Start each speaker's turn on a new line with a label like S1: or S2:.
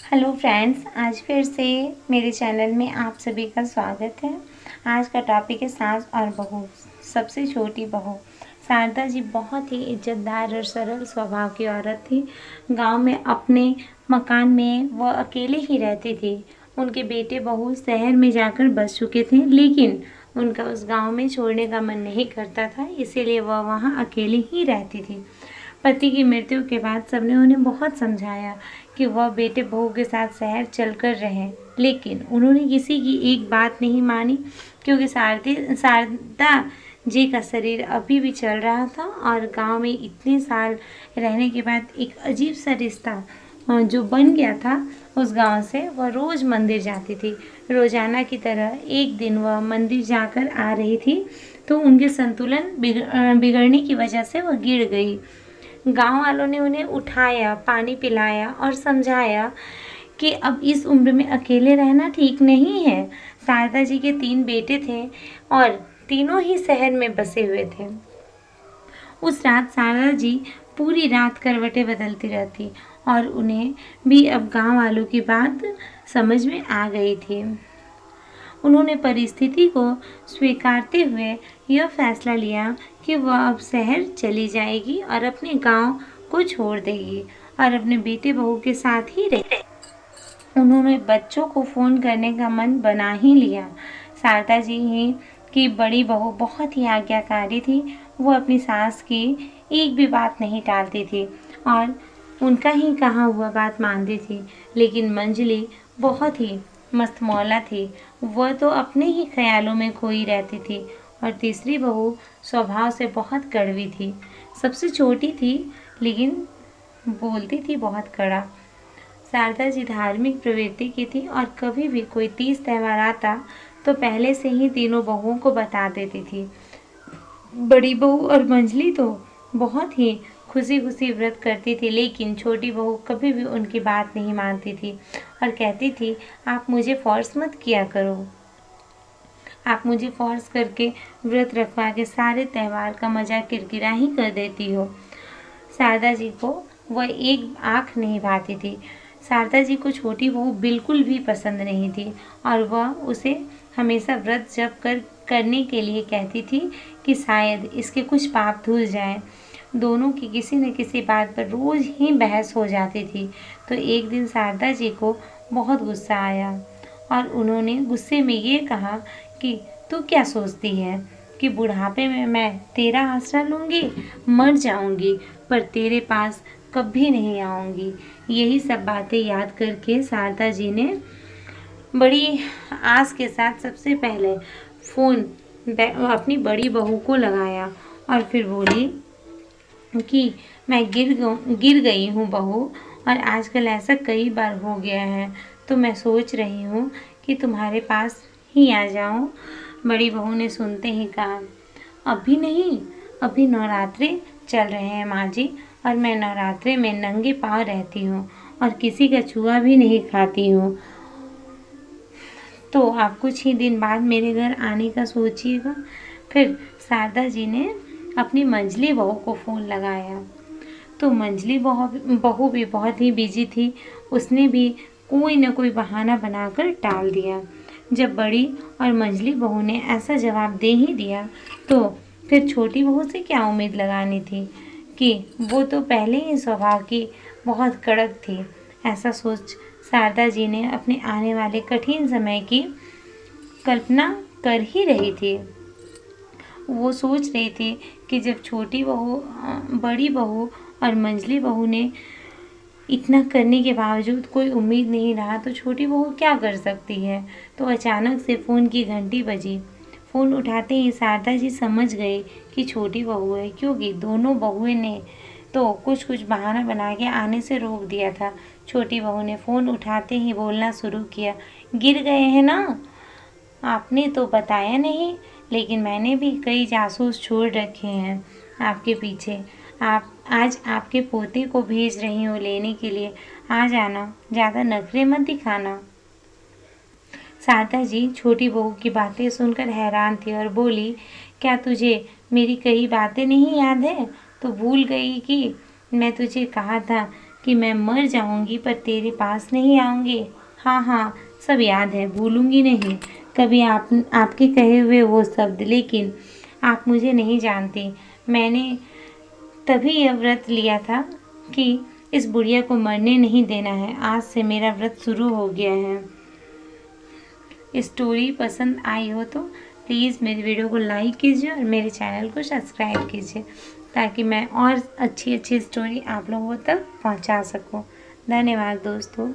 S1: Hello friends, आज फिर से मेरे चैनल में आप सभी का स्वागत है। आज का टॉपिक है सास और बहू। सबसे छोटी बहू शारदा जी बहुत ही इज्जतदार और सरल स्वभाव की औरत थी। गांव में अपने मकान में वह अकेले ही रहती थी। उनके बेटे बहू शहर में जाकर बस चुके थे, लेकिन उनका उस गांव में छोड़ने का मन नहीं करता था, इसीलिए वह वहां अकेली ही रहती थी। पति की मृत्यु के बाद सबने उन्हें बहुत समझाया कि वह बेटे बहू के साथ शहर चलकर रहें, लेकिन उन्होंने किसी की एक बात नहीं मानी, क्योंकि शारदा जी का शरीर अभी भी चल रहा था और गांव में इतने साल रहने के बाद एक अजीब सा रिश्ता जो बन गया था उस गांव से। वह रोज मंदिर जाती थी। रोजाना की तरह एक दिन वह मंदिर जाकर आ रही थी तो उनके संतुलन बिगड़ने की वजह से वह गिर गई। गांव वालों ने उन्हें उठाया, पानी पिलाया और समझाया कि अब इस उम्र में अकेले रहना ठीक नहीं है। शारदा जी के 3 बेटे थे और तीनों ही शहर में बसे हुए थे। उस रात शारदा जी पूरी रात करवटें बदलती रहती और उन्हें भी अब गांव वालों की बात समझ में आ गई थी। उन्होंने परिस्थिति को स्वीकारते हुए यह फैसला लिया कि वह अब शहर चली जाएगी और अपने गांव को छोड़ देगी और अपने बेटे बहू के साथ ही रहेगी। उन्होंने बच्चों को फ़ोन करने का मन बना ही लिया। शारदा जी ही की बड़ी बहू बहुत ही आज्ञाकारी थी। वो अपनी सास की एक भी बात नहीं टालती थी और उनका ही कहा हुआ बात मानती थी। लेकिन मंजली बहुत ही मस्तमौला थी। वह तो अपने ही ख्यालों में खोई रहती थी और तीसरी बहू स्वभाव से बहुत कड़वी थी। सबसे छोटी थी लेकिन बोलती थी बहुत कड़ा। शारदा जी धार्मिक प्रवृत्ति की थी और कभी भी कोई तीज त्योहार आता तो पहले से ही तीनों बहुओं को बता देती थी। बड़ी बहू और मंजली तो बहुत ही खुशी खुशी व्रत करती थी, लेकिन छोटी बहू कभी भी उनकी बात नहीं मानती थी और कहती थी, आप मुझे फोर्स मत किया करो। आप मुझे फोर्स करके व्रत रखवा के सारे त्यौहार का मजा किरकिरा ही कर देती हो। शारदा जी को वह एक आँख नहीं भाती थी। शारदा जी को छोटी बहू बिल्कुल भी पसंद नहीं थी और वह उसे हमेशा व्रत जप करने के लिए कहती थी कि शायद इसके कुछ पाप धुल जाएं। दोनों की किसी न किसी बात पर रोज ही बहस हो जाती थी। तो एक दिन शारदा जी को बहुत गुस्सा आया और उन्होंने गुस्से में ये कहा कि तू क्या सोचती है कि बुढ़ापे में मैं तेरा आसरा लूँगी, मर जाऊँगी पर तेरे पास कभी नहीं आऊँगी। यही सब बातें याद करके शारदा जी ने बड़ी आस के साथ सबसे पहले फ़ोन अपनी बड़ी बहू को लगाया और फिर बोली कि मैं गिर गई हूँ बहू, और आजकल ऐसा कई बार हो गया है, तो मैं सोच रही हूँ कि तुम्हारे पास ही आ जाऊँ। बड़ी बहू ने सुनते ही कहा, अभी नहीं, अभी नवरात्रे चल रहे हैं माँ जी, और मैं नवरात्रे में नंगे पाँव रहती हूँ और किसी का छुआ भी नहीं खाती हूँ। तो आप कुछ ही दिन बाद मेरे घर आने का सोचिएगा। फिर शारदा जी ने अपनी मंजली बहू को फ़ोन लगाया तो मंजली बहू भी बहुत ही बिजी थी। उसने भी कोई न कोई बहाना बनाकर टाल दिया। जब बड़ी और मंजली बहू ने ऐसा जवाब दे ही दिया तो फिर छोटी बहू से क्या उम्मीद लगानी थी कि वो तो पहले ही स्वभाव की बहुत कड़क थी। ऐसा सोच शारदा जी ने अपने आने वाले कठिन समय की कल्पना कर ही रही थी। वो सोच रही थी कि जब छोटी बहू, बड़ी बहू और मंजली बहू ने इतना करने के बावजूद कोई उम्मीद नहीं रहा तो छोटी बहू क्या कर सकती है। तो अचानक से फ़ोन की घंटी बजी। फ़ोन उठाते ही शारदा जी समझ गई कि छोटी बहू है, क्योंकि दोनों बहुएं ने तो कुछ बहाना बना के आने से रोक दिया था। छोटी बहू ने फ़ोन उठाते ही बोलना शुरू किया, गिर गए हैं ना? आपने तो बताया नहीं, लेकिन मैंने भी कई जासूस छोड़ रखे हैं आपके पीछे। आप आज आपके पोते को भेज रही हूँ लेने के लिए, आ जाना, ज़्यादा नखरे मत दिखाना। शारदा जी छोटी बहू की बातें सुनकर हैरान थी और बोली, क्या तुझे मेरी कई बातें नहीं याद है? तो भूल गई कि मैं तुझे कहा था कि मैं मर जाऊंगी पर तेरे पास नहीं आऊंगी। हाँ हाँ, सब याद है, भूलूंगी नहीं कभी आपके कहे हुए वो शब्द। लेकिन आप मुझे नहीं जानते, मैंने तभी यह व्रत लिया था कि इस बुढ़िया को मरने नहीं देना है। आज से मेरा व्रत शुरू हो गया है। स्टोरी पसंद आई हो तो प्लीज़ मेरी वीडियो को लाइक कीजिए और मेरे चैनल को सब्सक्राइब कीजिए, ताकि मैं और अच्छी अच्छी स्टोरी आप लोगों तक पहुंचा सकूं। धन्यवाद दोस्तों।